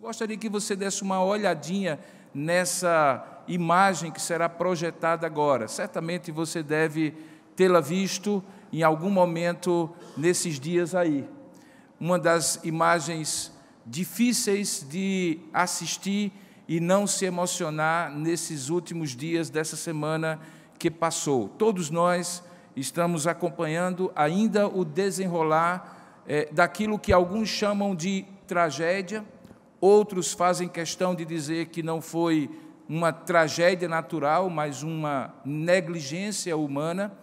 Gostaria que você desse uma olhadinha nessa imagem que será projetada agora. Certamente você deve tê-la visto em algum momento nesses dias aí. Uma das imagens difíceis de assistir e não se emocionar nesses últimos dias dessa semana que passou. Todos nós estamos acompanhando ainda o desenrolar daquilo que alguns chamam de tragédia, outros fazem questão de dizer que não foi uma tragédia natural, mas uma negligência humana.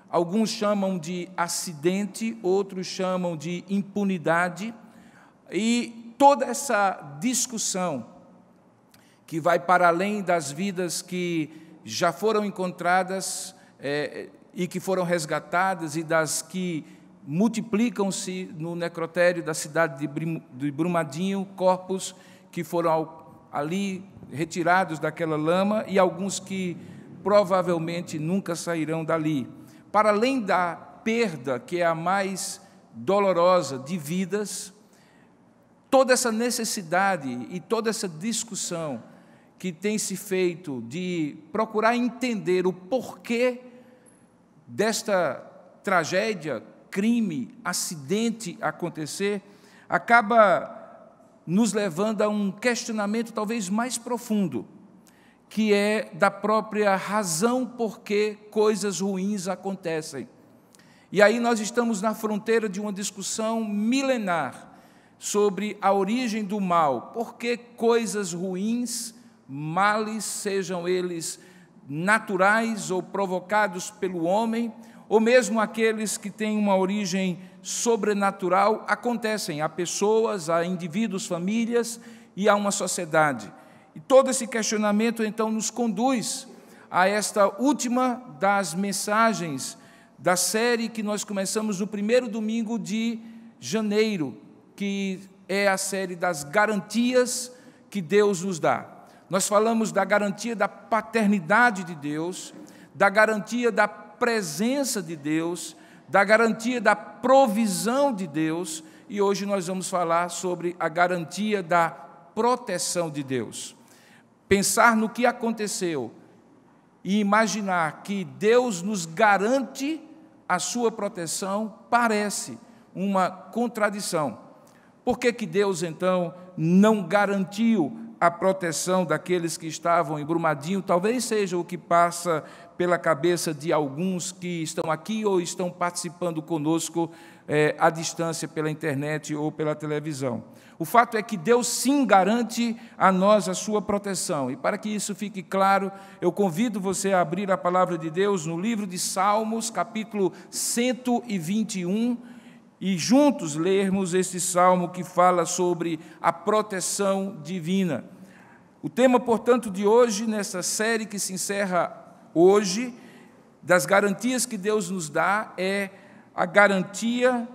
Alguns chamam de acidente, outros chamam de impunidade. E toda essa discussão que vai para além das vidas que já foram encontradas e que foram resgatadas e das que multiplicam-se no necrotério da cidade de Brumadinho, corpos que foram ali retirados daquela lama e alguns que provavelmente nunca sairão dali. Para além da perda, que é a mais dolorosa, de vidas, toda essa necessidade e toda essa discussão que tem se feito de procurar entender o porquê desta tragédia, crime, acidente acontecer, acaba nos levando a um questionamento talvez mais profundo, que é da própria razão por que coisas ruins acontecem. E aí nós estamos na fronteira de uma discussão milenar sobre a origem do mal, por que coisas ruins, males, sejam eles naturais ou provocados pelo homem, ou mesmo aqueles que têm uma origem sobrenatural, acontecem a pessoas, a indivíduos, famílias e a uma sociedade. E todo esse questionamento, então, nos conduz a esta última das mensagens da série que nós começamos no primeiro domingo de janeiro, que é a série das garantias que Deus nos dá. Nós falamos da garantia da paternidade de Deus, da garantia da presença de Deus, da garantia da provisão de Deus, e hoje nós vamos falar sobre a garantia da proteção de Deus. Pensar no que aconteceu e imaginar que Deus nos garante a sua proteção parece uma contradição. Por que Deus, então, não garantiu a proteção daqueles que estavam em Brumadinho? Talvez seja o que passa pela cabeça de alguns que estão aqui ou estão participando conosco à distância pela internet ou pela televisão. O fato é que Deus sim garante a nós a sua proteção. E para que isso fique claro, eu convido você a abrir a palavra de Deus no livro de Salmos, capítulo 121, e juntos lermos esse salmo que fala sobre a proteção divina. O tema, portanto, de hoje, nessa série que se encerra hoje, das garantias que Deus nos dá, é a garantia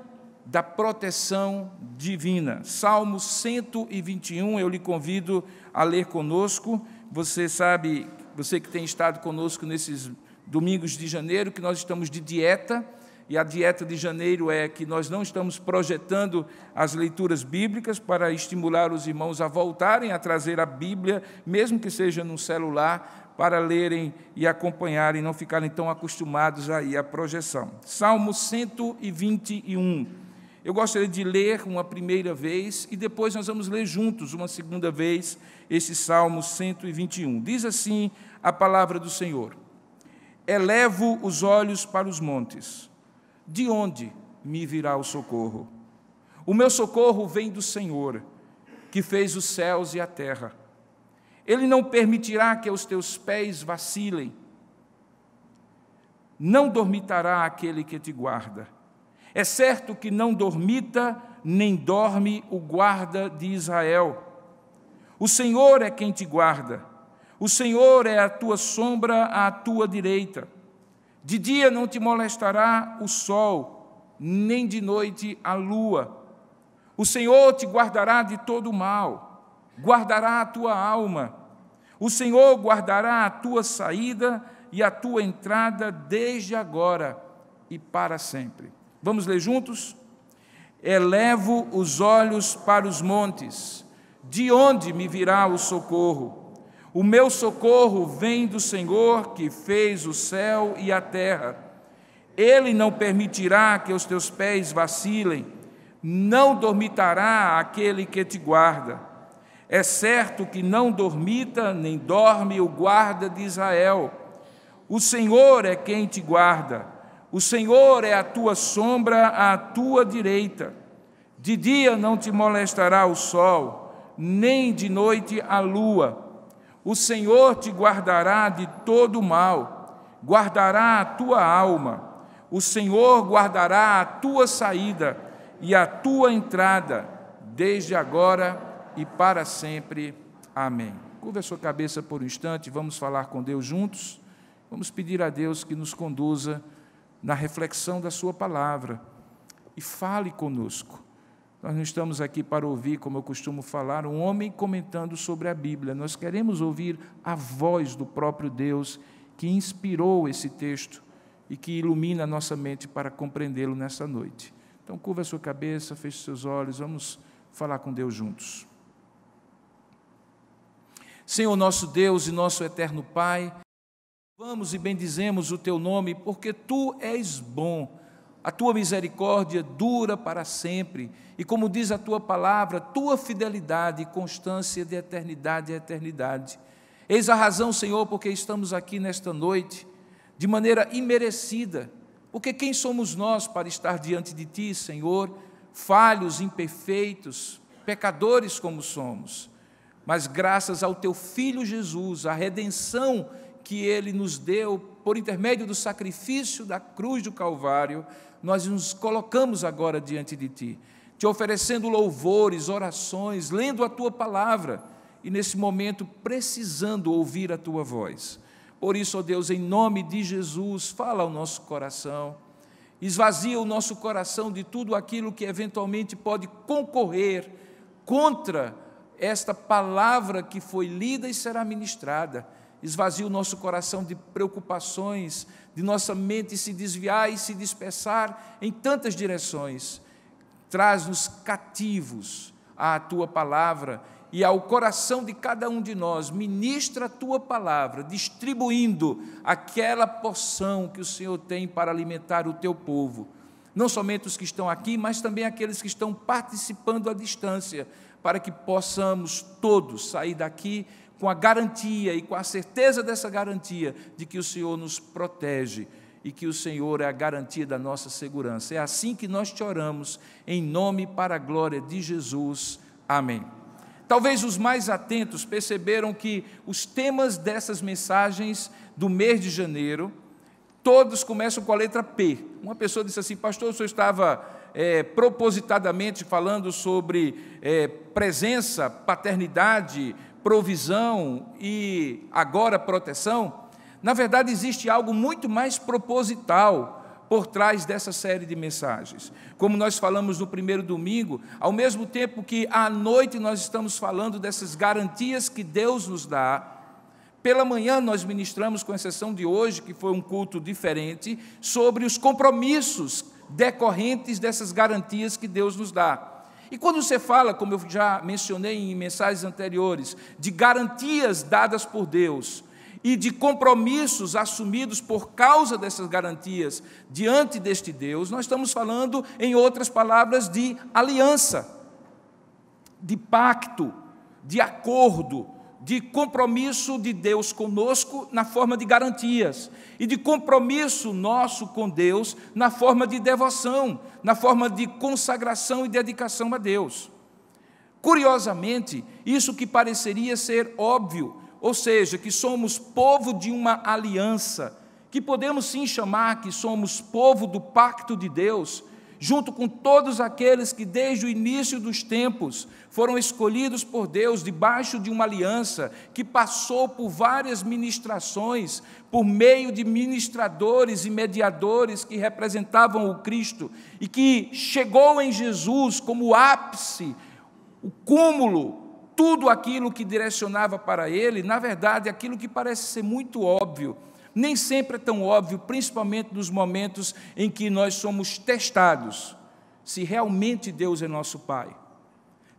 da proteção divina. Salmo 121, eu lhe convido a ler conosco. Você sabe, você que tem estado conosco nesses domingos de janeiro, que nós estamos de dieta, e a dieta de janeiro é que nós não estamos projetando as leituras bíblicas para estimular os irmãos a voltarem a trazer a Bíblia, mesmo que seja num celular, para lerem e acompanharem, não ficarem tão acostumados aí à projeção. Salmo 121. Eu gostaria de ler uma primeira vez e depois nós vamos ler juntos uma segunda vez esse Salmo 121. Diz assim a palavra do Senhor: Elevo os olhos para os montes. De onde me virá o socorro? O meu socorro vem do Senhor, que fez os céus e a terra. Ele não permitirá que os teus pés vacilem. Não dormitará aquele que te guarda. É certo que não dormita, nem dorme o guarda de Israel. O Senhor é quem te guarda. O Senhor é a tua sombra à tua direita. De dia não te molestará o sol, nem de noite a lua. O Senhor te guardará de todo mal, guardará a tua alma. O Senhor guardará a tua saída e a tua entrada desde agora e para sempre. Vamos ler juntos? Elevo os olhos para os montes. De onde me virá o socorro? O meu socorro vem do Senhor, que fez o céu e a terra. Ele não permitirá que os teus pés vacilem, não dormitará aquele que te guarda. É certo que não dormita nem dorme o guarda de Israel. O Senhor é quem te guarda. O Senhor é a tua sombra à tua direita. De dia não te molestará o sol, nem de noite a lua. O Senhor te guardará de todo mal, guardará a tua alma. O Senhor guardará a tua saída e a tua entrada, desde agora e para sempre. Amém. Curva a sua cabeça por um instante, vamos falar com Deus juntos. Vamos pedir a Deus que nos conduza na reflexão da sua palavra e fale conosco. Nós não estamos aqui para ouvir, como eu costumo falar, um homem comentando sobre a Bíblia. Nós queremos ouvir a voz do próprio Deus que inspirou esse texto e que ilumina a nossa mente para compreendê-lo nessa noite. Então, curva a sua cabeça, feche seus olhos, vamos falar com Deus juntos. Senhor, nosso Deus e nosso eterno Pai, louvamos e bendizemos o Teu nome, porque Tu és bom. A Tua misericórdia dura para sempre, e como diz a Tua palavra, Tua fidelidade e constância de eternidade a eternidade. Eis a razão, Senhor, porque estamos aqui nesta noite, de maneira imerecida, porque quem somos nós para estar diante de Ti, Senhor, falhos, imperfeitos, pecadores como somos, mas graças ao Teu Filho Jesus, a redenção que Ele nos deu por intermédio do sacrifício da cruz do Calvário, nós nos colocamos agora diante de Ti, Te oferecendo louvores, orações, lendo a Tua palavra e nesse momento precisando ouvir a Tua voz. Por isso, ó Deus, em nome de Jesus, fala ao nosso coração, esvazia o nosso coração de tudo aquilo que eventualmente pode concorrer contra esta palavra que foi lida e será ministrada. Esvazia o nosso coração de preocupações, de nossa mente se desviar e se dispersar em tantas direções. Traz-nos cativos à Tua palavra e ao coração de cada um de nós. Ministra a Tua palavra, distribuindo aquela porção que o Senhor tem para alimentar o Teu povo. Não somente os que estão aqui, mas também aqueles que estão participando à distância, para que possamos todos sair daqui com a garantia e com a certeza dessa garantia de que o Senhor nos protege e que o Senhor é a garantia da nossa segurança. É assim que nós te oramos, em nome e para a glória de Jesus. Amém. Talvez os mais atentos perceberam que os temas dessas mensagens do mês de janeiro, todos começam com a letra P. Uma pessoa disse assim: pastor, o senhor estava propositadamente falando sobre presença, paternidade, provisão e agora proteção? Na verdade, existe algo muito mais proposital por trás dessa série de mensagens. Como nós falamos no primeiro domingo, ao mesmo tempo que à noite nós estamos falando dessas garantias que Deus nos dá, pela manhã nós ministramos, com exceção de hoje, que foi um culto diferente, sobre os compromissos decorrentes dessas garantias que Deus nos dá. E quando você fala, como eu já mencionei em mensagens anteriores, de garantias dadas por Deus e de compromissos assumidos por causa dessas garantias diante deste Deus, nós estamos falando, em outras palavras, de aliança, de pacto, de acordo, de compromisso de Deus conosco na forma de garantias e de compromisso nosso com Deus na forma de devoção, na forma de consagração e dedicação a Deus. Curiosamente, isso que pareceria ser óbvio, ou seja, que somos povo de uma aliança, que podemos sim chamar que somos povo do pacto de Deus, junto com todos aqueles que desde o início dos tempos foram escolhidos por Deus debaixo de uma aliança que passou por várias ministrações, por meio de ministradores e mediadores que representavam o Cristo, e que chegou em Jesus como o ápice, o cúmulo, tudo aquilo que direcionava para Ele. Na verdade, aquilo que parece ser muito óbvio, nem sempre é tão óbvio, principalmente nos momentos em que nós somos testados, se realmente Deus é nosso Pai,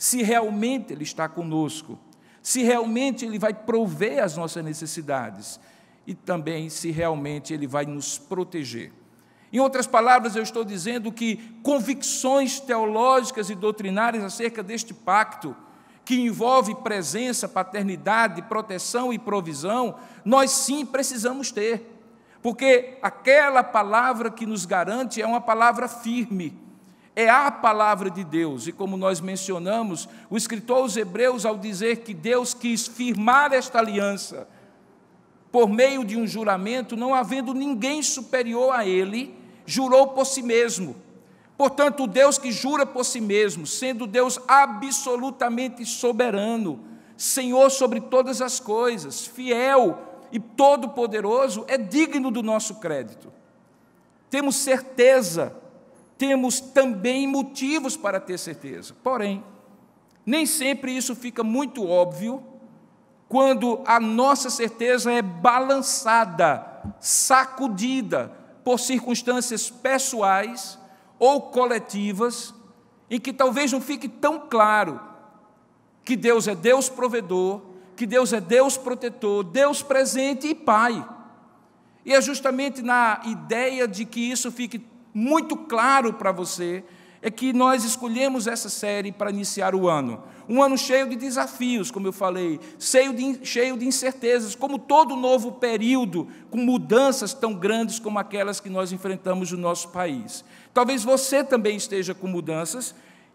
se realmente Ele está conosco, se realmente Ele vai prover as nossas necessidades e também se realmente Ele vai nos proteger. Em outras palavras, eu estou dizendo que convicções teológicas e doutrinárias acerca deste pacto, que envolve presença, paternidade, proteção e provisão, nós sim precisamos ter, porque aquela palavra que nos garante é uma palavra firme, é a palavra de Deus, e como nós mencionamos, o escritor aos Hebreus, ao dizer que Deus quis firmar esta aliança por meio de um juramento, não havendo ninguém superior a Ele, jurou por si mesmo. Portanto, o Deus que jura por si mesmo, sendo Deus absolutamente soberano, Senhor sobre todas as coisas, fiel e todo-poderoso, é digno do nosso crédito. Temos certeza, temos também motivos para ter certeza. Porém, nem sempre isso fica muito óbvio quando a nossa certeza é balançada, sacudida por circunstâncias pessoais ou coletivas, em que talvez não fique tão claro que Deus é Deus provedor, que Deus é Deus protetor, Deus presente e Pai. E é justamente na ideia de que isso fique muito claro para você, é que nós escolhemos essa série para iniciar o ano. Um ano cheio de desafios, como eu falei, cheio de incertezas, como todo novo período, com mudanças tão grandes como aquelas que nós enfrentamos no nosso país. Talvez você também esteja com mudanças,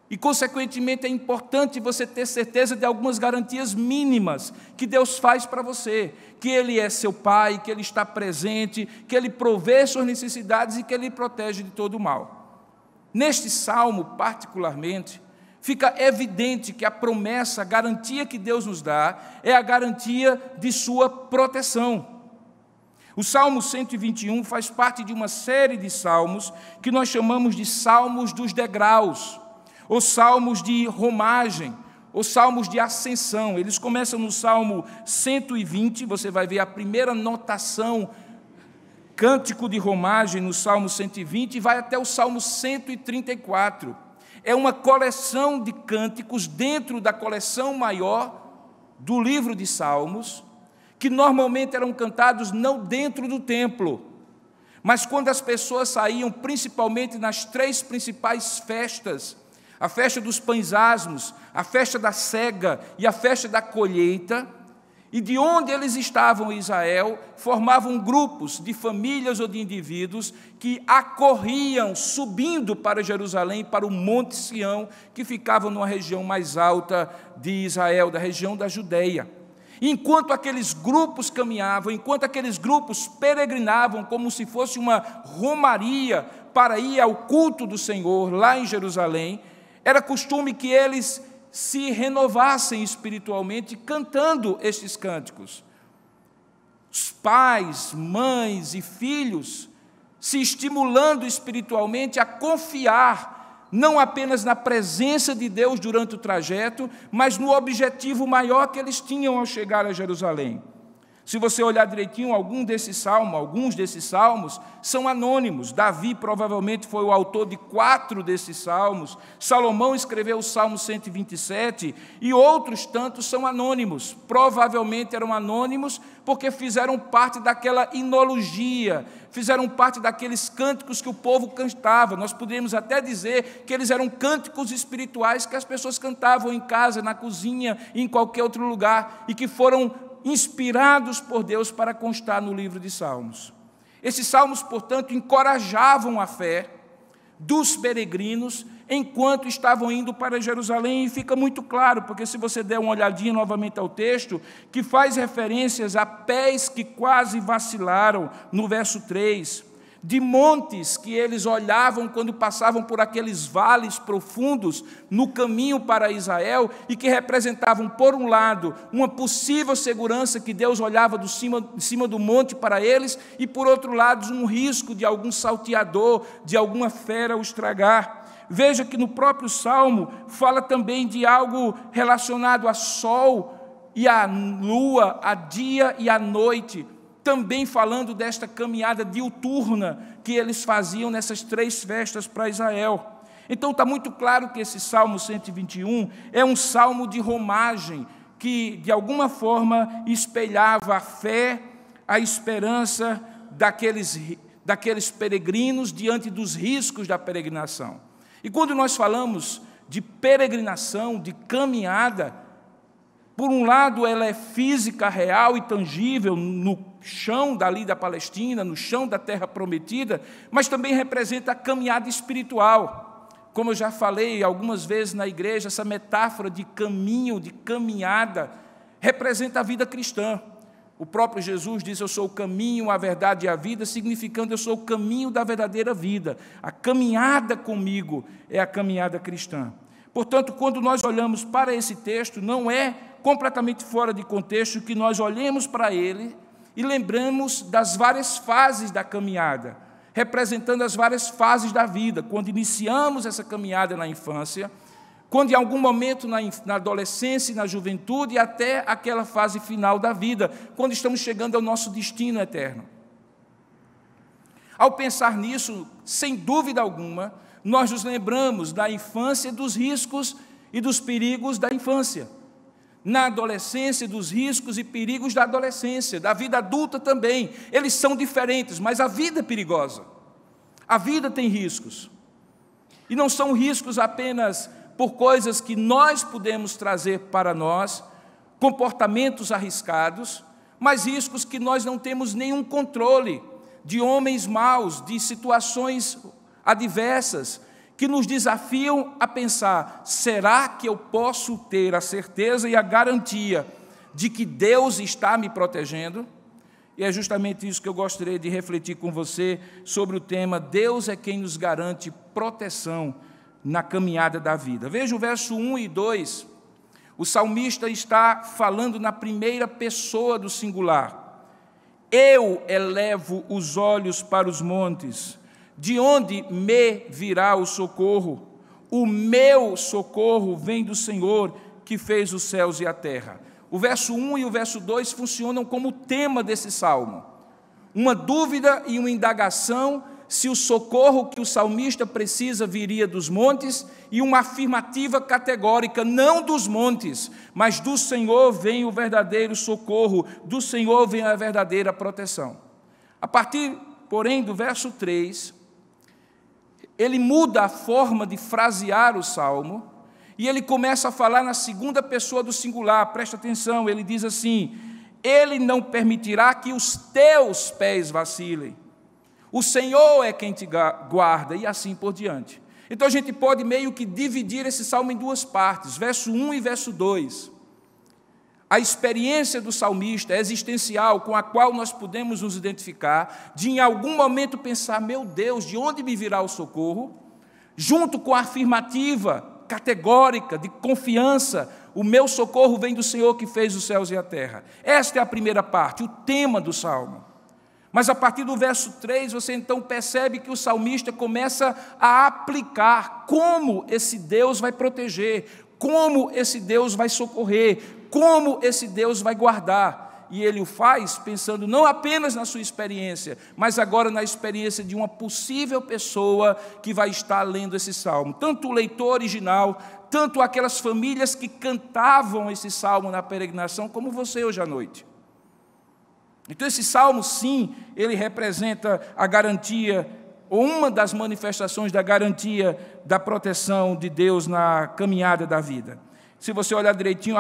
e, consequentemente, é importante você ter certeza de algumas garantias mínimas que Deus faz para você, que Ele é seu Pai, que Ele está presente, que Ele provê suas necessidades e que Ele protege de todo o mal. Neste salmo, particularmente, fica evidente que a promessa, a garantia que Deus nos dá, é a garantia de sua proteção. O Salmo 121 faz parte de uma série de salmos que nós chamamos de salmos dos degraus, os salmos de romagem, os salmos de ascensão. Eles começam no Salmo 120, você vai ver a primeira notação, cântico de romagem no Salmo 120, e vai até o Salmo 134. É uma coleção de cânticos dentro da coleção maior do livro de Salmos, que normalmente eram cantados não dentro do templo, mas quando as pessoas saíam, principalmente nas três principais festas, a festa dos pães asmos, a festa da cega e a festa da colheita, e de onde eles estavam em Israel, formavam grupos de famílias ou de indivíduos que acorriam subindo para Jerusalém, para o Monte Sião, que ficava numa região mais alta de Israel, da região da Judeia. Enquanto aqueles grupos caminhavam, enquanto aqueles grupos peregrinavam como se fosse uma romaria para ir ao culto do Senhor lá em Jerusalém, era costume que eles se renovassem espiritualmente cantando estes cânticos. Os pais, mães e filhos se estimulando espiritualmente a confiar não apenas na presença de Deus durante o trajeto, mas no objetivo maior que eles tinham ao chegar a Jerusalém. Se você olhar direitinho, alguns desses salmos são anônimos. Davi provavelmente foi o autor de 4 desses salmos. Salomão escreveu o Salmo 127 e outros tantos são anônimos. Provavelmente eram anônimos porque fizeram parte daquela inologia, fizeram parte daqueles cânticos que o povo cantava. Nós poderíamos até dizer que eles eram cânticos espirituais que as pessoas cantavam em casa, na cozinha, em qualquer outro lugar, e que foram inspirados por Deus para constar no livro de Salmos. Esses salmos, portanto, encorajavam a fé dos peregrinos enquanto estavam indo para Jerusalém, e fica muito claro, porque se você der uma olhadinha novamente ao texto, que faz referências a pés que quase vacilaram, no verso 3, de montes que eles olhavam quando passavam por aqueles vales profundos no caminho para Israel e que representavam, por um lado, uma possível segurança que Deus olhava de cima do monte para eles e, por outro lado, um risco de algum salteador, de alguma fera o estragar. Veja que no próprio Salmo fala também de algo relacionado a sol e a lua, a dia e a noite, também falando desta caminhada diuturna que eles faziam nessas 3 festas para Israel. Então está muito claro que esse Salmo 121 é um salmo de romagem, que de alguma forma espelhava a fé, a esperança daqueles peregrinos diante dos riscos da peregrinação. E quando nós falamos de peregrinação, de caminhada, por um lado ela é física, real e tangível, no chão dali da Palestina, no chão da terra prometida, mas também representa a caminhada espiritual. Como eu já falei algumas vezes na igreja, essa metáfora de caminho, de caminhada, representa a vida cristã. O próprio Jesus diz: eu sou o caminho, a verdade e a vida, significando eu sou o caminho da verdadeira vida. A caminhada comigo é a caminhada cristã. Portanto, quando nós olhamos para esse texto, não é completamente fora de contexto que nós olhemos para ele e lembramos das várias fases da caminhada, representando as várias fases da vida, quando iniciamos essa caminhada na infância, quando em algum momento na adolescência e na juventude, até aquela fase final da vida, quando estamos chegando ao nosso destino eterno. Ao pensar nisso, sem dúvida alguma, nós nos lembramos da infância, dos riscos e dos perigos da infância. Na adolescência, dos riscos e perigos da adolescência, da vida adulta também. Eles são diferentes, mas a vida é perigosa. A vida tem riscos. E não são riscos apenas por coisas que nós podemos trazer para nós, comportamentos arriscados, mas riscos que nós não temos nenhum controle, de homens maus, de situações adversas, que nos desafiam a pensar: será que eu posso ter a certeza e a garantia de que Deus está me protegendo? E é justamente isso que eu gostaria de refletir com você sobre o tema: Deus é quem nos garante proteção na caminhada da vida. Veja o verso 1 e 2. O salmista está falando na primeira pessoa do singular. Eu elevo os olhos para os montes. De onde me virá o socorro? O meu socorro vem do Senhor, que fez os céus e a terra. O verso 1 e o verso 2 funcionam como tema desse salmo. Uma dúvida e uma indagação se o socorro que o salmista precisa viria dos montes, e uma afirmativa categórica: não dos montes, mas do Senhor vem o verdadeiro socorro, do Senhor vem a verdadeira proteção. A partir, porém, do verso 3, ele muda a forma de frasear o salmo, e ele começa a falar na segunda pessoa do singular. Presta atenção, ele diz assim: Ele não permitirá que os teus pés vacilem. O Senhor é quem te guarda, e assim por diante. Então a gente pode meio que dividir esse salmo em duas partes, verso 1 e verso 2. A experiência do salmista existencial, com a qual nós podemos nos identificar, de em algum momento pensar: meu Deus, de onde me virá o socorro? Junto com a afirmativa categórica, de confiança: o meu socorro vem do Senhor que fez os céus e a terra. Esta é a primeira parte, o tema do salmo. Mas a partir do verso 3, você então percebe que o salmista começa a aplicar como esse Deus vai proteger, como esse Deus vai socorrer, como esse Deus vai guardar. E ele o faz pensando não apenas na sua experiência, mas agora na experiência de uma possível pessoa que vai estar lendo esse salmo. Tanto o leitor original, tanto aquelas famílias que cantavam esse salmo na peregrinação, como você hoje à noite. Então esse salmo, sim, ele representa a garantia, ou uma das manifestações da garantia da proteção de Deus na caminhada da vida. Se você olhar direitinho,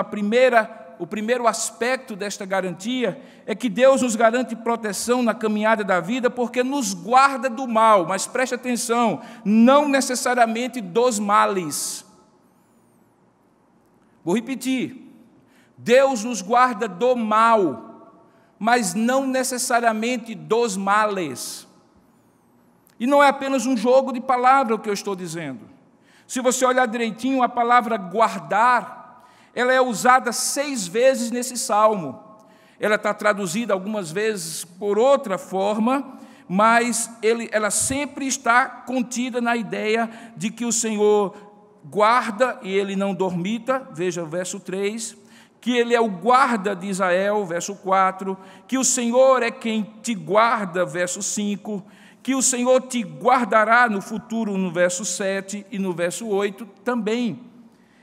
o primeiro aspecto desta garantia é que Deus nos garante proteção na caminhada da vida porque nos guarda do mal, mas preste atenção, não necessariamente dos males. Vou repetir: Deus nos guarda do mal, mas não necessariamente dos males. E não é apenas um jogo de palavras o que eu estou dizendo. Se você olhar direitinho, a palavra guardar, ela é usada 6 vezes nesse salmo. Ela está traduzida algumas vezes por outra forma, mas ela sempre está contida na ideia de que o Senhor guarda e Ele não dormita, veja o verso 3, que Ele é o guarda de Israel, verso 4, que o Senhor é quem te guarda, verso 5, que o Senhor te guardará no futuro, no verso 7 e no verso 8 também.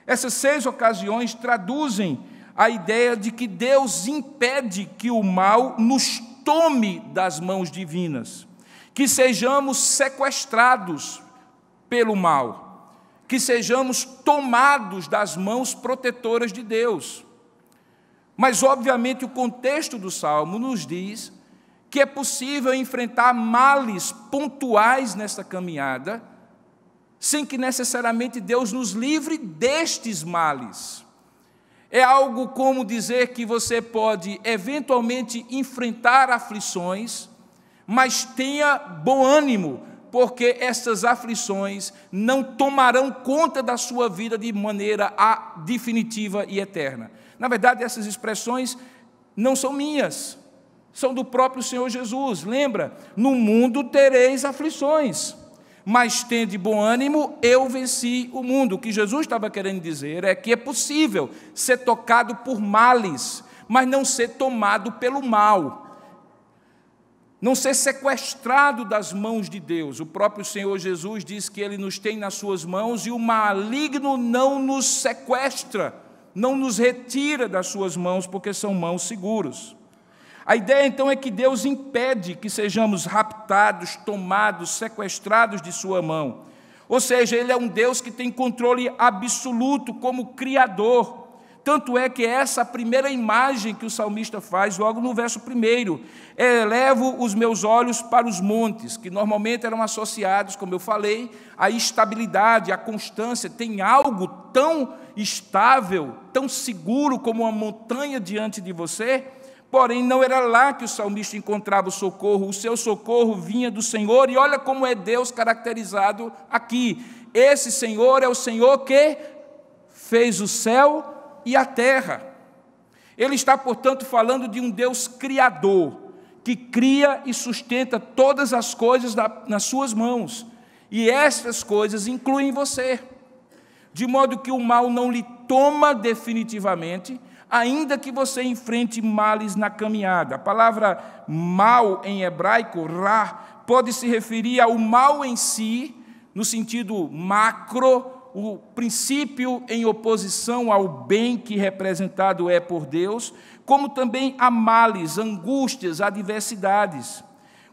Essas 6 ocasiões traduzem a ideia de que Deus impede que o mal nos tome das mãos divinas, que sejamos sequestrados pelo mal, que sejamos tomados das mãos protetoras de Deus. Mas, obviamente, o contexto do Salmo nos diz que é possível enfrentar males pontuais nessa caminhada, sem que necessariamente Deus nos livre destes males. É algo como dizer que você pode eventualmente enfrentar aflições, mas tenha bom ânimo, porque essas aflições não tomarão conta da sua vida de maneira definitiva e eterna. Na verdade, essas expressões não são minhas, são do próprio Senhor Jesus. Lembra? No mundo tereis aflições, mas tende bom ânimo, eu venci o mundo. O que Jesus estava querendo dizer é que é possível ser tocado por males, mas não ser tomado pelo mal, não ser sequestrado das mãos de Deus. O próprio Senhor Jesus diz que Ele nos tem nas suas mãos e o maligno não nos sequestra, não nos retira das suas mãos, porque são mãos seguras. A ideia, então, é que Deus impede que sejamos raptados, tomados, sequestrados de sua mão. Ou seja, Ele é um Deus que tem controle absoluto como Criador. Tanto é que essa é a primeira imagem que o salmista faz logo no verso 1. Elevo os meus olhos para os montes, que normalmente eram associados, como eu falei, à estabilidade, à constância. Tem algo tão estável, tão seguro como uma montanha diante de você? Porém, não era lá que o salmista encontrava o socorro. O seu socorro vinha do Senhor, e olha como é Deus caracterizado aqui. Esse Senhor é o Senhor que fez o céu e a terra. Ele está, portanto, falando de um Deus criador, que cria e sustenta todas as coisas nas suas mãos. E estas coisas incluem você. De modo que o mal não lhe toma definitivamente, ainda que você enfrente males na caminhada. A palavra mal em hebraico, ra, pode se referir ao mal em si, no sentido macro, o princípio em oposição ao bem que representado é por Deus, como também a males, angústias, adversidades.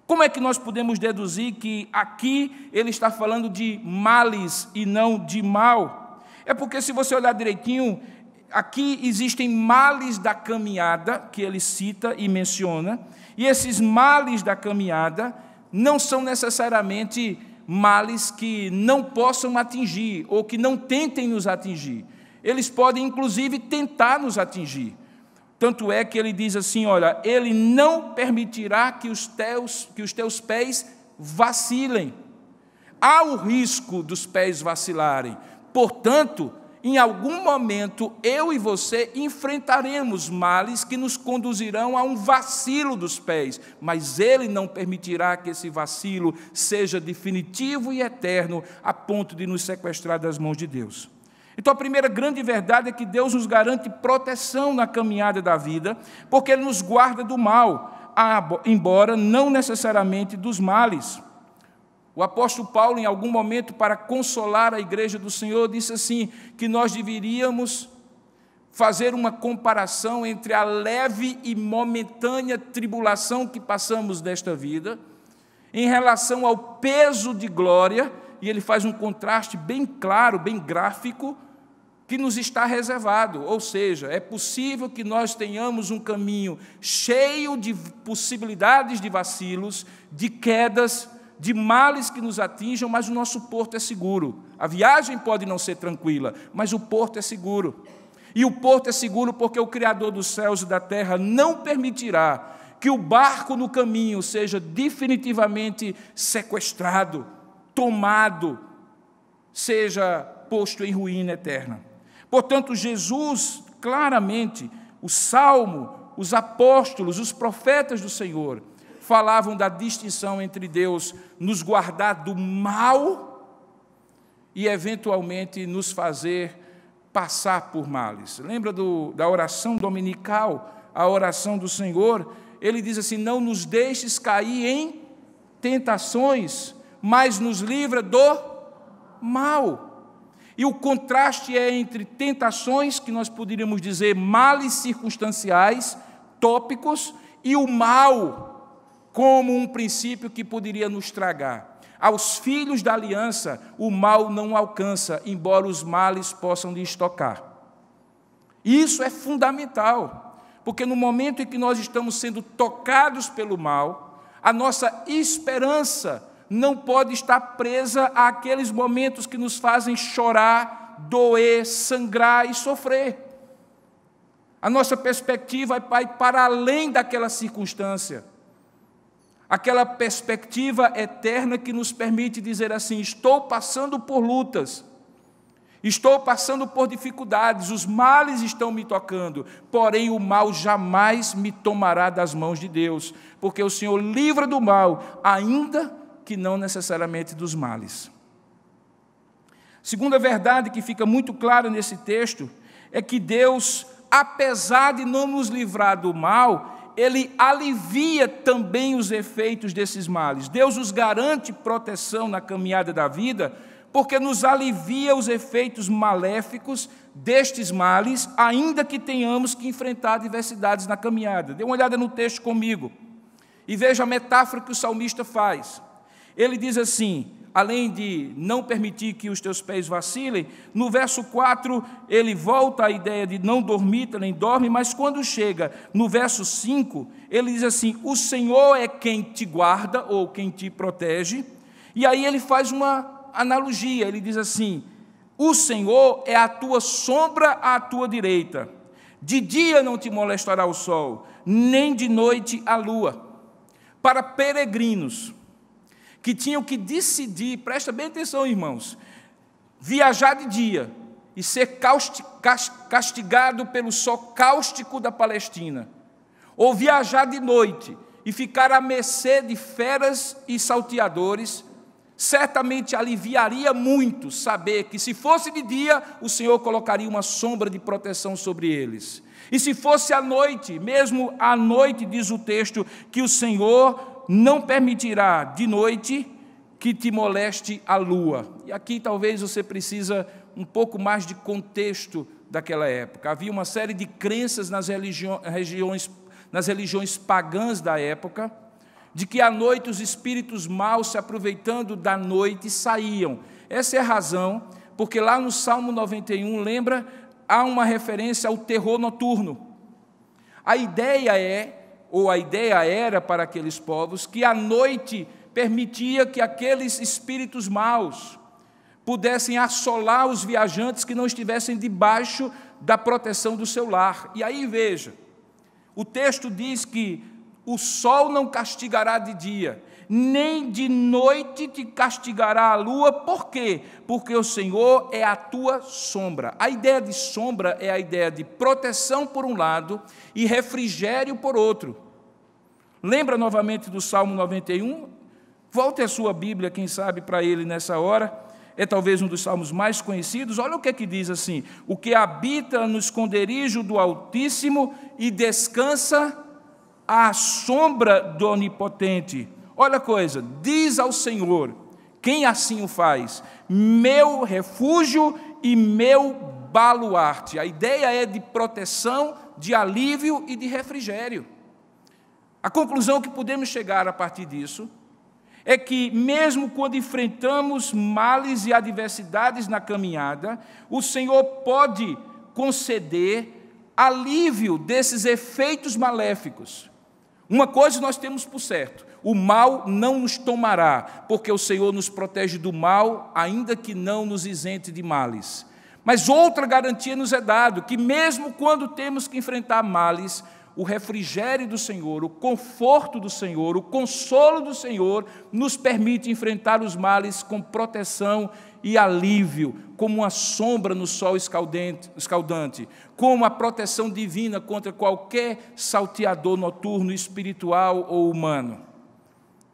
Como é que nós podemos deduzir que aqui ele está falando de males e não de mal? É porque, se você olhar direitinho, aqui existem males da caminhada, que ele cita e menciona, e esses males da caminhada não são necessariamente males que não possam atingir, ou que não tentem nos atingir. Eles podem, inclusive, tentar nos atingir. Tanto é que ele diz assim, olha, ele não permitirá que os teus pés vacilem. Há o risco dos pés vacilarem. Portanto, em algum momento, eu e você enfrentaremos males que nos conduzirão a um vacilo dos pés, mas Ele não permitirá que esse vacilo seja definitivo e eterno, a ponto de nos sequestrar das mãos de Deus. Então, a primeira grande verdade é que Deus nos garante proteção na caminhada da vida, porque Ele nos guarda do mal, embora não necessariamente dos males. O apóstolo Paulo, em algum momento, para consolar a igreja do Senhor, disse assim, que nós deveríamos fazer uma comparação entre a leve e momentânea tribulação que passamos desta vida, em relação ao peso de glória, e ele faz um contraste bem claro, bem gráfico, que nos está reservado. Ou seja, é possível que nós tenhamos um caminho cheio de possibilidades de vacilos, de quedas, de males que nos atinjam, mas o nosso porto é seguro. A viagem pode não ser tranquila, mas o porto é seguro. E o porto é seguro porque o Criador dos céus e da terra não permitirá que o barco no caminho seja definitivamente sequestrado, tomado, seja posto em ruína eterna. Portanto, Jesus, claramente, o Salmo, os apóstolos, os profetas do Senhor, falavam da distinção entre Deus nos guardar do mal e, eventualmente, nos fazer passar por males. Lembra da oração dominical, a oração do Senhor? Ele diz assim, não nos deixes cair em tentações, mas nos livra do mal. E o contraste é entre tentações, que nós poderíamos dizer males circunstanciais, tópicos, e o mal como um princípio que poderia nos tragar. Aos filhos da aliança, o mal não alcança, embora os males possam lhes tocar. Isso é fundamental, porque no momento em que nós estamos sendo tocados pelo mal, a nossa esperança não pode estar presa àqueles momentos que nos fazem chorar, doer, sangrar e sofrer. A nossa perspectiva vai para além daquela circunstância. Aquela perspectiva eterna que nos permite dizer assim: estou passando por lutas, estou passando por dificuldades, os males estão me tocando, porém o mal jamais me tomará das mãos de Deus, porque o Senhor livra do mal, ainda que não necessariamente dos males. Segunda verdade que fica muito clara nesse texto é que Deus, apesar de não nos livrar do mal, Ele alivia também os efeitos desses males. Deus nos garante proteção na caminhada da vida, porque nos alivia os efeitos maléficos destes males, ainda que tenhamos que enfrentar adversidades na caminhada. Dê uma olhada no texto comigo e veja a metáfora que o salmista faz. Ele diz assim, além de não permitir que os teus pés vacilem, no verso 4 ele volta à ideia de não dormita nem dorme, mas quando chega no verso 5, ele diz assim: o Senhor é quem te guarda ou quem te protege, e aí ele faz uma analogia, ele diz assim: o Senhor é a tua sombra à tua direita, de dia não te molestará o sol, nem de noite a lua. Para peregrinos que tinham que decidir, presta bem atenção, irmãos, viajar de dia e ser castigado pelo sol cáustico da Palestina, ou viajar de noite e ficar à mercê de feras e salteadores, certamente aliviaria muito saber que, se fosse de dia, o Senhor colocaria uma sombra de proteção sobre eles. E se fosse à noite, mesmo à noite, diz o texto, que o Senhor não permitirá de noite que te moleste a lua. E aqui talvez você precisa um pouco mais de contexto daquela época. Havia uma série de crenças nas religiões pagãs da época, de que à noite os espíritos maus, se aproveitando da noite, saíam. Essa é a razão, porque lá no Salmo 91, lembra, há uma referência ao terror noturno. A ideia era para aqueles povos que a noite permitia que aqueles espíritos maus pudessem assolar os viajantes que não estivessem debaixo da proteção do seu lar. E aí veja, o texto diz que o sol não castigará de dia, nem de noite te castigará a lua. Por quê? Porque o Senhor é a tua sombra. A ideia de sombra é a ideia de proteção por um lado e refrigério por outro. Lembra novamente do Salmo 91? Volte a sua Bíblia, quem sabe, para ele nessa hora. É talvez um dos salmos mais conhecidos. Olha o que é que diz assim: o que habita no esconderijo do Altíssimo e descansa à sombra do Onipotente. Olha a coisa, diz ao Senhor, quem assim o faz? Meu refúgio e meu baluarte. A ideia é de proteção, de alívio e de refrigério. A conclusão que podemos chegar a partir disso é que, mesmo quando enfrentamos males e adversidades na caminhada, o Senhor pode conceder alívio desses efeitos maléficos. Uma coisa nós temos por certo: o mal não nos tomará, porque o Senhor nos protege do mal, ainda que não nos isente de males. Mas outra garantia nos é dado, que mesmo quando temos que enfrentar males, o refrigério do Senhor, o conforto do Senhor, o consolo do Senhor nos permite enfrentar os males com proteção e alívio, como uma sombra no sol escaldante, como a proteção divina contra qualquer salteador noturno, espiritual ou humano.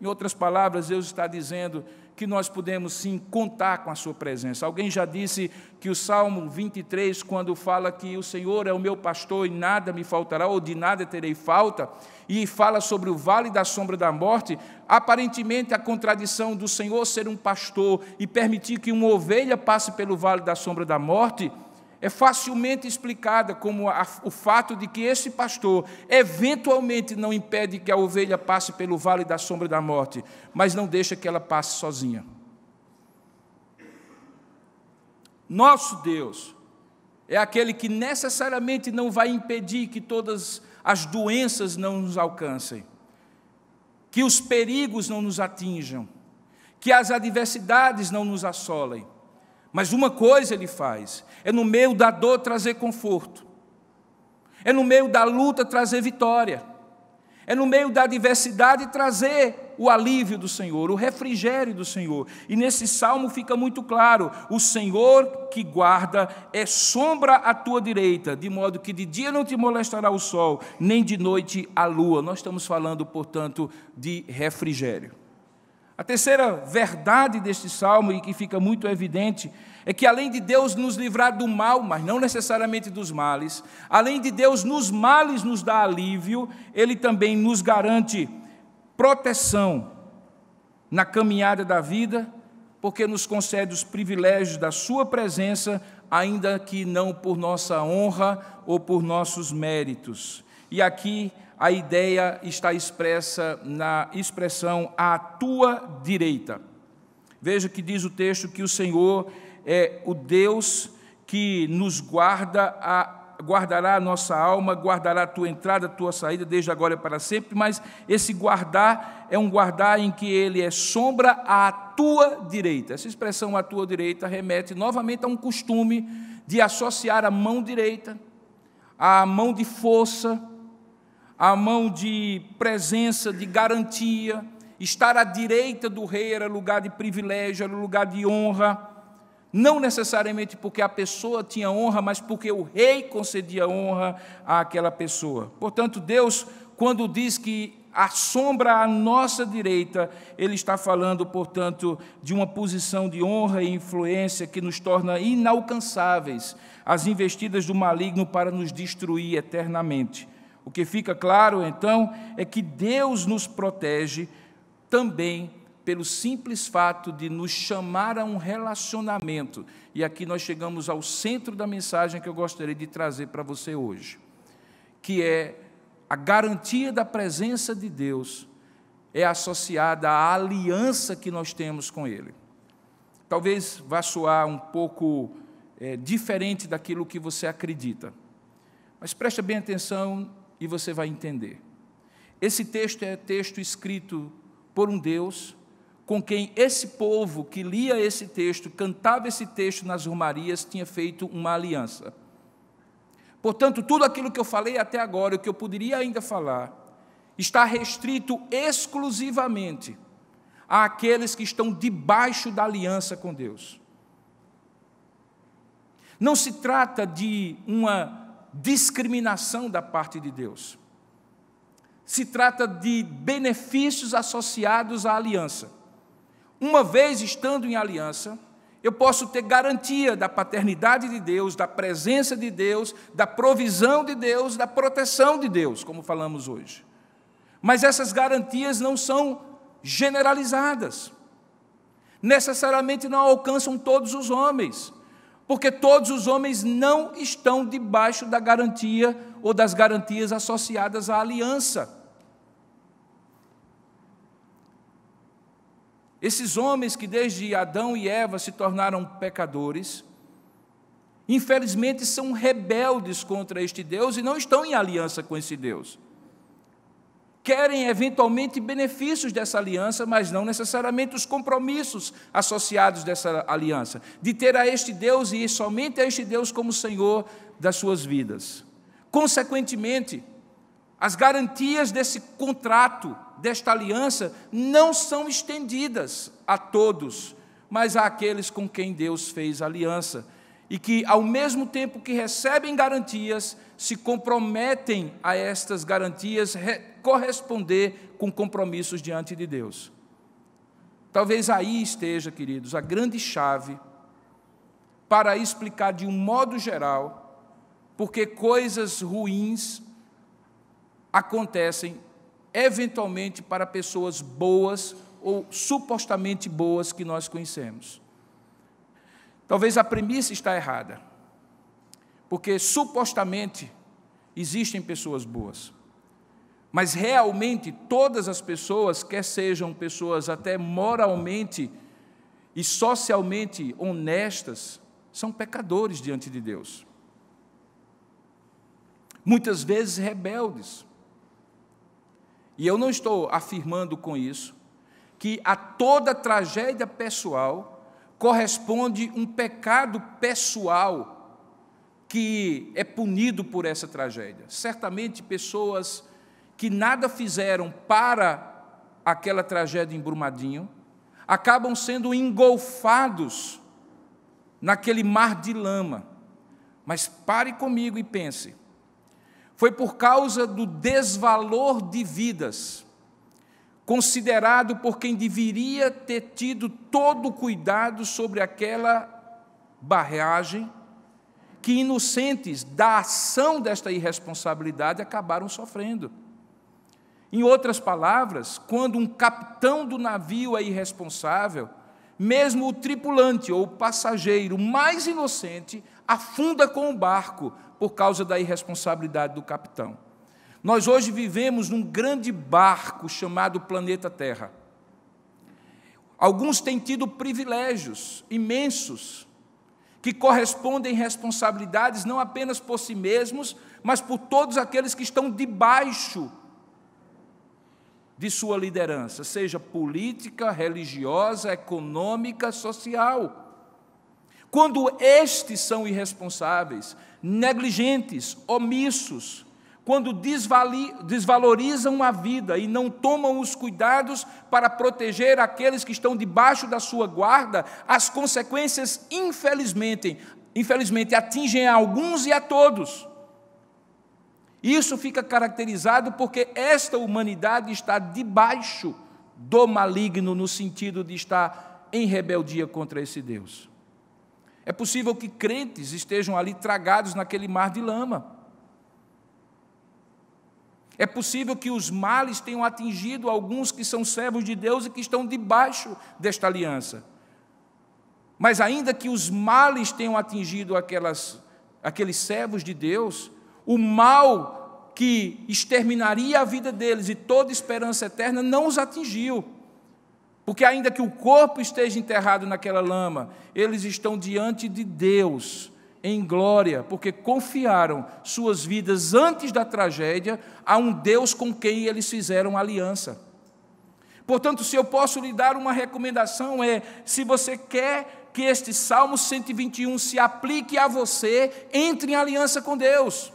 Em outras palavras, Deus está dizendo que nós podemos sim contar com a sua presença. Alguém já disse que o Salmo 23, quando fala que o Senhor é o meu pastor e nada me faltará, ou de nada terei falta, e fala sobre o vale da sombra da morte, aparentemente a contradição do Senhor ser um pastor e permitir que uma ovelha passe pelo vale da sombra da morte é facilmente explicada como o fato de que esse pastor eventualmente não impede que a ovelha passe pelo vale da sombra da morte, mas não deixa que ela passe sozinha. Nosso Deus é aquele que necessariamente não vai impedir que todas as doenças não nos alcancem, que os perigos não nos atinjam, que as adversidades não nos assolem. Mas uma coisa Ele faz, é no meio da dor trazer conforto, é no meio da luta trazer vitória, é no meio da adversidade trazer o alívio do Senhor, o refrigério do Senhor. E nesse salmo fica muito claro, o Senhor que guarda é sombra à tua direita, de modo que de dia não te molestará o sol, nem de noite a lua. Nós estamos falando, portanto, de refrigério. A terceira verdade deste salmo, e que fica muito evidente, é que além de Deus nos livrar do mal, mas não necessariamente dos males, além de Deus nos males nos dar alívio, Ele também nos garante proteção na caminhada da vida, porque nos concede os privilégios da sua presença, ainda que não por nossa honra ou por nossos méritos. E aqui a ideia está expressa na expressão à tua direita. Veja que diz o texto que o Senhor é o Deus que nos guardará a nossa alma, guardará a tua entrada, a tua saída, desde agora e para sempre, mas esse guardar é um guardar em que Ele é sombra à tua direita. Essa expressão à tua direita remete novamente a um costume de associar a mão direita, a mão de força, a mão de presença, de garantia. Estar à direita do rei era lugar de privilégio, era lugar de honra, não necessariamente porque a pessoa tinha honra, mas porque o rei concedia honra àquela pessoa. Portanto, Deus, quando diz que assombra à nossa direita, Ele está falando, portanto, de uma posição de honra e influência que nos torna inalcançáveis às investidas do maligno para nos destruir eternamente. O que fica claro, então, é que Deus nos protege também pelo simples fato de nos chamar a um relacionamento. E aqui nós chegamos ao centro da mensagem que eu gostaria de trazer para você hoje, que é a garantia da presença de Deus é associada à aliança que nós temos com Ele. Talvez vá soar um pouco diferente daquilo que você acredita, mas preste bem atenção e você vai entender. Esse texto é texto escrito por um Deus com quem esse povo que lia esse texto, cantava esse texto nas romarias, tinha feito uma aliança. Portanto, tudo aquilo que eu falei até agora, o que eu poderia ainda falar, está restrito exclusivamente àqueles que estão debaixo da aliança com Deus. Não se trata de uma discriminação da parte de Deus. Se trata de benefícios associados à aliança. Uma vez estando em aliança, eu posso ter garantia da paternidade de Deus, da presença de Deus, da provisão de Deus, da proteção de Deus, como falamos hoje. Mas essas garantias não são generalizadas. Necessariamente não alcançam todos os homens, porque todos os homens não estão debaixo da garantia ou das garantias associadas à aliança. Esses homens que desde Adão e Eva se tornaram pecadores, infelizmente são rebeldes contra este Deus e não estão em aliança com esse Deus. Querem eventualmente benefícios dessa aliança, mas não necessariamente os compromissos associados dessa aliança, de ter a este Deus e somente a este Deus como Senhor das suas vidas. Consequentemente, as garantias desse contrato, desta aliança, não são estendidas a todos, mas àqueles com quem Deus fez aliança, e que, ao mesmo tempo que recebem garantias, se comprometem a estas garantias corresponder com compromissos diante de Deus. Talvez aí esteja, queridos, a grande chave para explicar de um modo geral porque coisas ruins acontecem eventualmente para pessoas boas ou supostamente boas que nós conhecemos. Talvez a premissa está errada, porque supostamente existem pessoas boas, mas realmente todas as pessoas, quer sejam pessoas até moralmente e socialmente honestas, são pecadores diante de Deus. Muitas vezes rebeldes. E eu não estou afirmando com isso que a toda tragédia pessoal corresponde um pecado pessoal que é punido por essa tragédia. Certamente pessoas que nada fizeram para aquela tragédia em Brumadinho acabam sendo engolfados naquele mar de lama. Mas pare comigo e pense. Foi por causa do desvalor de vidas, considerado por quem deveria ter tido todo o cuidado sobre aquela barragem, que inocentes da ação desta irresponsabilidade acabaram sofrendo. Em outras palavras, quando um capitão do navio é irresponsável, mesmo o tripulante ou o passageiro mais inocente afunda com o barco por causa da irresponsabilidade do capitão. Nós hoje vivemos num grande barco chamado planeta Terra. Alguns têm tido privilégios imensos, que correspondem responsabilidades não apenas por si mesmos, mas por todos aqueles que estão debaixo de sua liderança, seja política, religiosa, econômica, social. Quando estes são irresponsáveis, negligentes, omissos, quando desvalorizam a vida e não tomam os cuidados para proteger aqueles que estão debaixo da sua guarda, as consequências, infelizmente atingem a alguns e a todos. Isso fica caracterizado porque esta humanidade está debaixo do maligno, no sentido de estar em rebeldia contra esse Deus. É possível que crentes estejam ali tragados naquele mar de lama. É possível que os males tenham atingido alguns que são servos de Deus e que estão debaixo desta aliança. Mas ainda que os males tenham atingido aqueles servos de Deus, o mal que exterminaria a vida deles e toda esperança eterna não os atingiu. Porque ainda que o corpo esteja enterrado naquela lama, eles estão diante de Deus em glória, porque confiaram suas vidas antes da tragédia a um Deus com quem eles fizeram aliança. Portanto, se eu posso lhe dar uma recomendação, se você quer que este Salmo 121 se aplique a você, entre em aliança com Deus.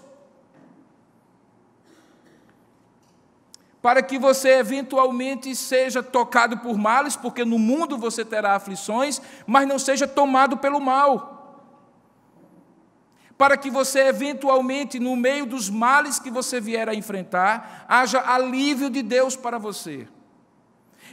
Para que você eventualmente seja tocado por males, porque no mundo você terá aflições, mas não seja tomado pelo mal. Para que você eventualmente, no meio dos males que você vier a enfrentar, haja alívio de Deus para você.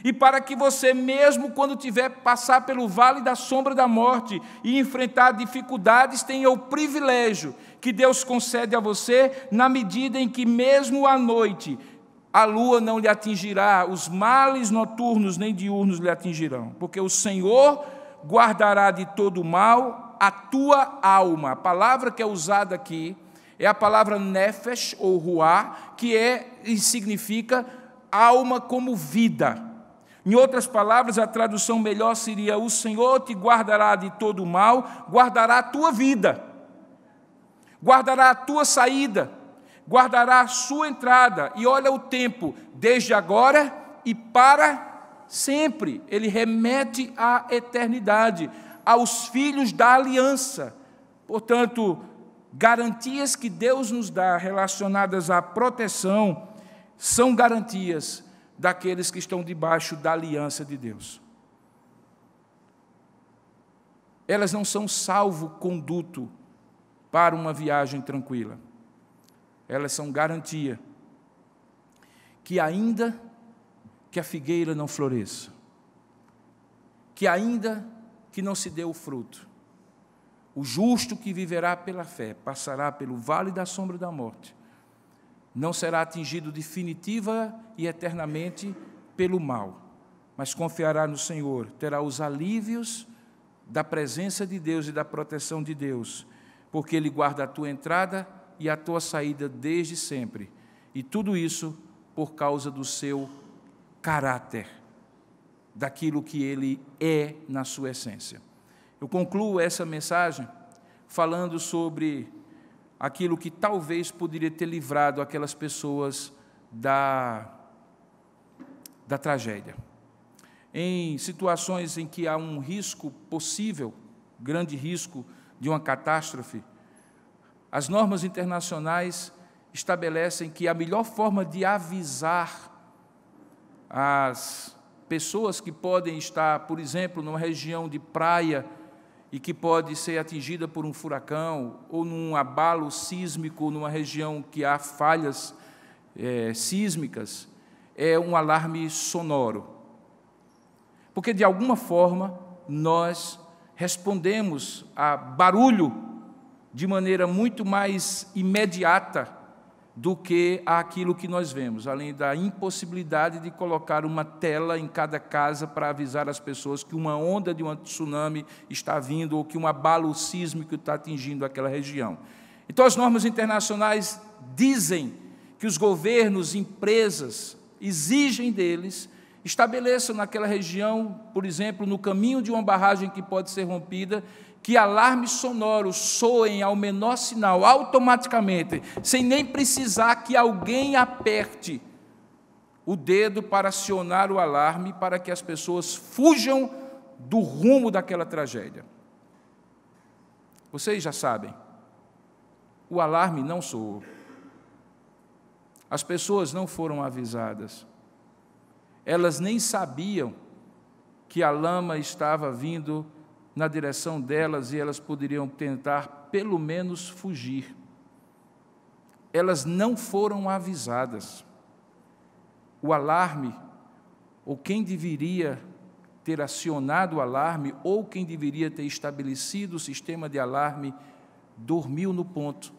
E para que você, mesmo quando tiver passar pelo vale da sombra da morte e enfrentar dificuldades, tenha o privilégio que Deus concede a você, na medida em que mesmo à noite a lua não lhe atingirá, os males noturnos nem diurnos lhe atingirão, porque o Senhor guardará de todo mal a tua alma. A palavra que é usada aqui é a palavra nefesh ou ruá, que significa alma como vida. Em outras palavras, a tradução melhor seria: o Senhor te guardará de todo mal, guardará a tua vida, guardará a tua saída, guardará a sua entrada. E olha o tempo, desde agora e para sempre. Ele remete à eternidade, aos filhos da aliança. Portanto, garantias que Deus nos dá relacionadas à proteção são garantias daqueles que estão debaixo da aliança de Deus. Elas não são salvo-conduto para uma viagem tranquila. Elas são garantia que ainda que a figueira não floresça, que ainda que não se deu o fruto, o justo que viverá pela fé passará pelo vale da sombra da morte, não será atingido definitiva e eternamente pelo mal, mas confiará no Senhor, terá os alívios da presença de Deus e da proteção de Deus, porque Ele guarda a tua entrada e a tua saída desde sempre, e tudo isso por causa do seu caráter, daquilo que Ele é na sua essência. Eu concluo essa mensagem falando sobre aquilo que talvez poderia ter livrado aquelas pessoas da tragédia. Em situações em que há um risco possível, grande risco de uma catástrofe, as normas internacionais estabelecem que a melhor forma de avisar as pessoas que podem estar, por exemplo, numa região de praia e que pode ser atingida por um furacão ou num abalo sísmico, numa região que há falhas sísmicas, é um alarme sonoro. Porque, de alguma forma, nós respondemos a barulho de maneira muito mais imediata do que aquilo que nós vemos, além da impossibilidade de colocar uma tela em cada casa para avisar as pessoas que uma onda de um tsunami está vindo ou que um abalo sísmico está atingindo aquela região. Então, as normas internacionais dizem que os governos, empresas, exigem deles, estabeleçam naquela região, por exemplo, no caminho de uma barragem que pode ser rompida, que alarmes sonoros soem ao menor sinal, automaticamente, sem nem precisar que alguém aperte o dedo para acionar o alarme, para que as pessoas fujam do rumo daquela tragédia. Vocês já sabem, o alarme não soou. As pessoas não foram avisadas. Elas nem sabiam que a lama estava vindo na direção delas e elas poderiam tentar, pelo menos, fugir. Elas não foram avisadas. O alarme, ou quem deveria ter acionado o alarme, ou quem deveria ter estabelecido o sistema de alarme, dormiu no ponto.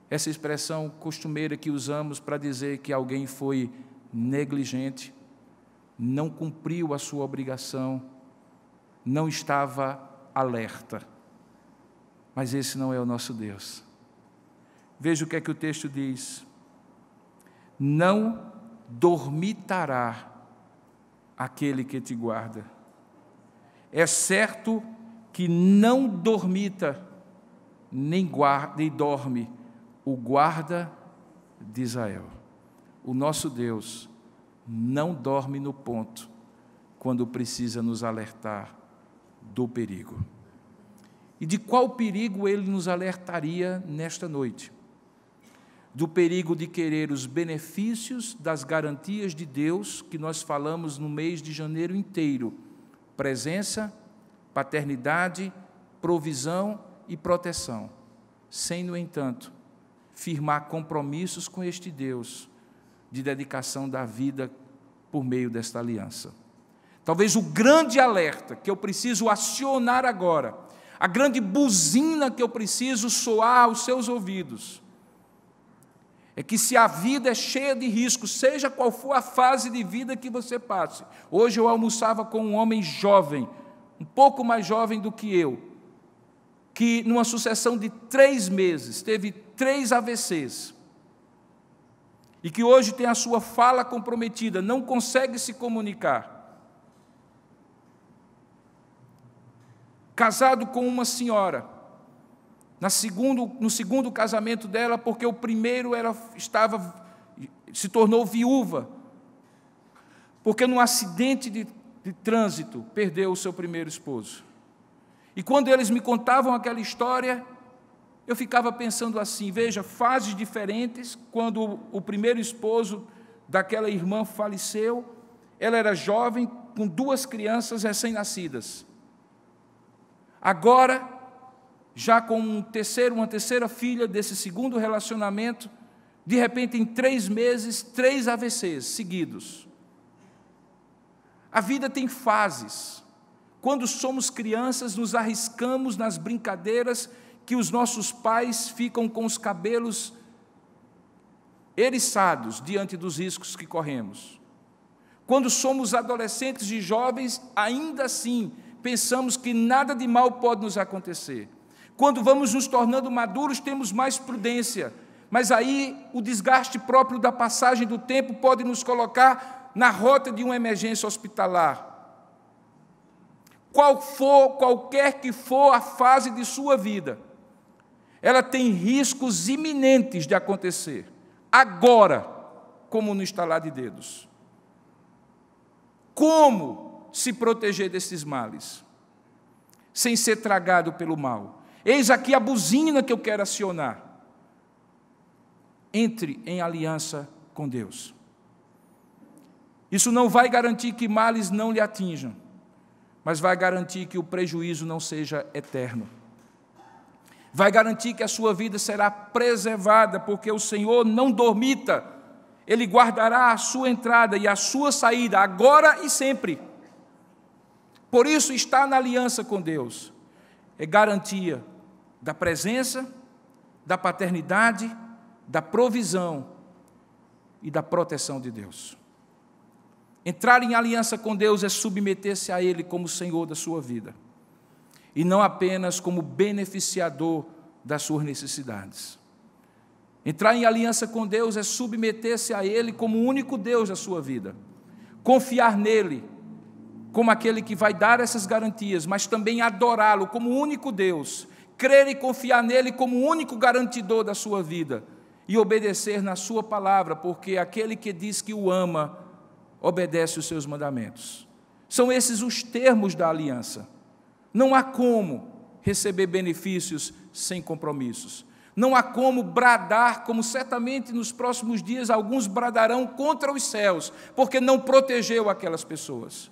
Essa expressão costumeira que usamos para dizer que alguém foi negligente, não cumpriu a sua obrigação, não estava alerta. Mas esse não é o nosso Deus. Veja o que é que o texto diz. Não dormitará aquele que te guarda. É certo que não dormita, nem dorme o guarda de Israel. O nosso Deus não dorme no ponto quando precisa nos alertar do perigo. E de qual perigo Ele nos alertaria nesta noite? Do perigo de querer os benefícios das garantias de Deus que nós falamos no mês de janeiro inteiro: presença, paternidade, provisão e proteção, sem, no entanto, firmar compromissos com este Deus de dedicação da vida por meio desta aliança. Talvez o grande alerta que eu preciso acionar agora, a grande buzina que eu preciso soar aos seus ouvidos, é que se a vida é cheia de riscos, seja qual for a fase de vida que você passe. Hoje eu almoçava com um homem jovem, um pouco mais jovem do que eu, que numa sucessão de 3 meses teve 3 AVCs, e que hoje tem a sua fala comprometida, não consegue se comunicar. Casado com uma senhora, no segundo casamento dela, porque o primeiro se tornou viúva, porque num acidente de trânsito perdeu o seu primeiro esposo. E quando eles me contavam aquela história, eu ficava pensando assim, veja, fases diferentes. Quando o primeiro esposo daquela irmã faleceu, ela era jovem, com 2 crianças recém-nascidas. Agora, já com uma terceira filha desse segundo relacionamento, de repente, em 3 meses, 3 AVCs seguidos. A vida tem fases. Quando somos crianças, nos arriscamos nas brincadeiras que os nossos pais ficam com os cabelos eriçados diante dos riscos que corremos. Quando somos adolescentes e jovens, ainda assim, pensamos que nada de mal pode nos acontecer. Quando vamos nos tornando maduros, temos mais prudência, mas aí o desgaste próprio da passagem do tempo pode nos colocar na rota de uma emergência hospitalar. Qualquer que for a fase de sua vida, ela tem riscos iminentes de acontecer, agora, como no estalar de dedos. Como se proteger desses males, sem ser tragado pelo mal? Eis aqui a buzina que eu quero acionar. Entre em aliança com Deus. Isso não vai garantir que males não lhe atinjam, mas vai garantir que o prejuízo não seja eterno. Vai garantir que a sua vida será preservada, porque o Senhor não dormita. Ele guardará a sua entrada e a sua saída, agora e sempre. Por isso, estar na aliança com Deus é garantia da presença, da paternidade, da provisão e da proteção de Deus. Entrar em aliança com Deus é submeter-se a Ele como Senhor da sua vida, e não apenas como beneficiador das suas necessidades. Entrar em aliança com Deus é submeter-se a Ele como o único Deus da sua vida, confiar nele como aquele que vai dar essas garantias, mas também adorá-lo como o único Deus, crer e confiar nele como o único garantidor da sua vida e obedecer na sua palavra, porque aquele que diz que o ama, obedece os seus mandamentos. São esses os termos da aliança. Não há como receber benefícios sem compromissos. Não há como bradar, como certamente nos próximos dias alguns bradarão contra os céus, porque não protegeu aquelas pessoas.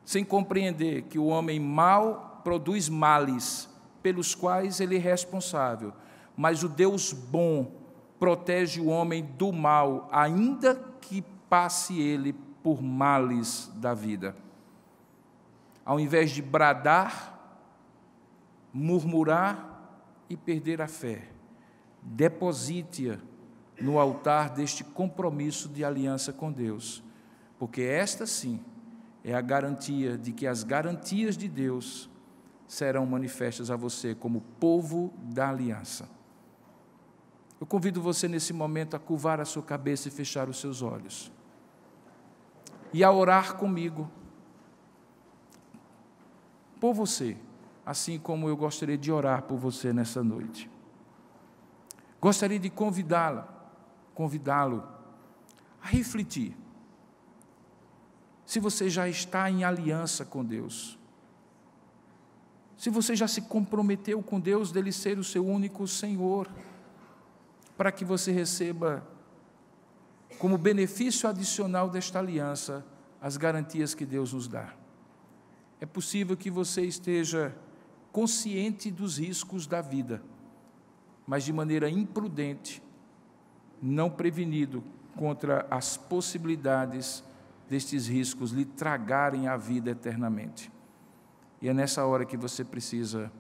Sem compreender que o homem mau produz males, pelos quais ele é responsável, mas o Deus bom protege o homem do mal, ainda que passe ele por males da vida. Ao invés de bradar, murmurar e perder a fé, deposite-a no altar deste compromisso de aliança com Deus, porque esta sim é a garantia de que as garantias de Deus serão manifestas a você como povo da aliança. Eu convido você nesse momento a curvar a sua cabeça e fechar os seus olhos, e a orar comigo por você, assim como eu gostaria de orar por você nessa noite. Gostaria de convidá-lo a refletir se você já está em aliança com Deus, se você já se comprometeu com Deus dele ser o seu único Senhor, para que você receba como benefício adicional desta aliança as garantias que Deus nos dá. É possível que você esteja consciente dos riscos da vida, mas de maneira imprudente, não prevenido contra as possibilidades destes riscos lhe tragarem a vida eternamente. E é nessa hora que você precisa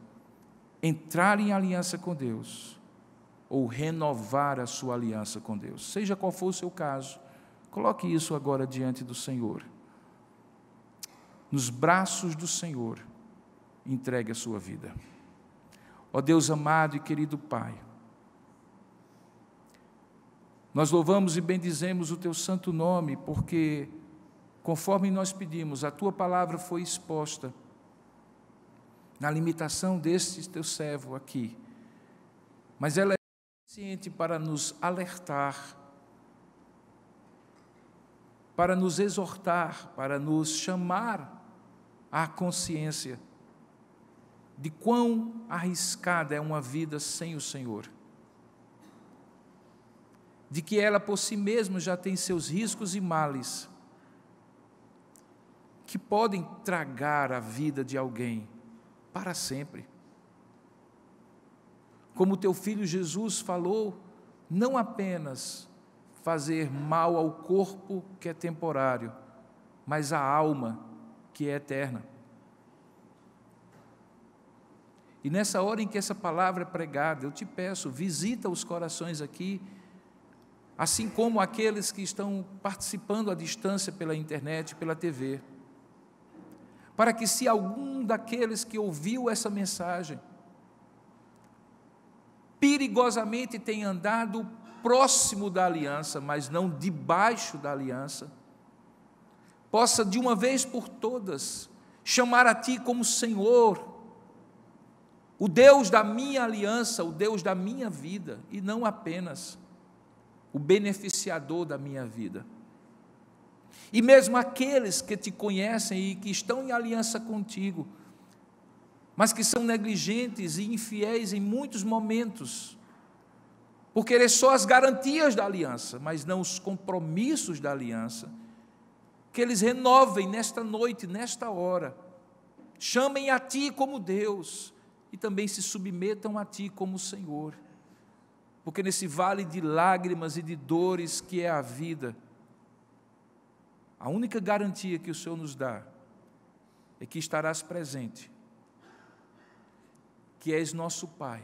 entrar em aliança com Deus, ou renovar a sua aliança com Deus. Seja qual for o seu caso, coloque isso agora diante do Senhor. Nos braços do Senhor, entregue a sua vida. Ó Deus amado e querido Pai, nós louvamos e bendizemos o Teu santo nome, porque, conforme nós pedimos, a Tua palavra foi exposta na limitação deste Teu servo aqui, mas ela é suficiente para nos alertar, para nos exortar, para nos chamar à consciência de quão arriscada é uma vida sem o Senhor, de que ela por si mesma já tem seus riscos e males, que podem tragar a vida de alguém para sempre. Como Teu Filho Jesus falou, não apenas fazer mal ao corpo que é temporário, mas a alma que é eterna. E nessa hora em que essa palavra é pregada, eu te peço, visita os corações aqui, assim como aqueles que estão participando à distância pela internet, pela TV, para que se algum daqueles que ouviu essa mensagem perigosamente tem andado próximo da aliança, mas não debaixo da aliança, possa de uma vez por todas chamar a Ti como Senhor, o Deus da minha aliança, o Deus da minha vida, e não apenas o beneficiador da minha vida. E mesmo aqueles que Te conhecem e que estão em aliança contigo, mas que são negligentes e infiéis em muitos momentos, por querer só as garantias da aliança, mas não os compromissos da aliança, que eles renovem nesta noite, nesta hora, chamem a Ti como Deus, e também se submetam a Ti como Senhor, porque nesse vale de lágrimas e de dores que é a vida, a única garantia que o Senhor nos dá é que estarás presente, que és nosso Pai,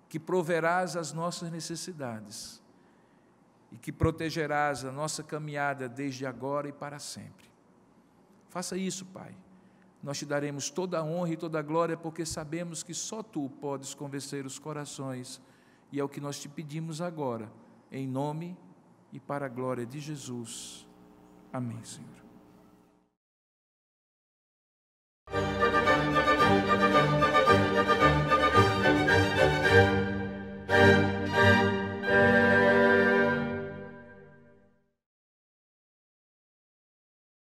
que proverás as nossas necessidades e que protegerás a nossa caminhada desde agora e para sempre. Faça isso, Pai. Nós Te daremos toda a honra e toda a glória, porque sabemos que só Tu podes convencer os corações, e é o que nós Te pedimos agora, em nome e para a glória de Jesus. Amém, Senhor.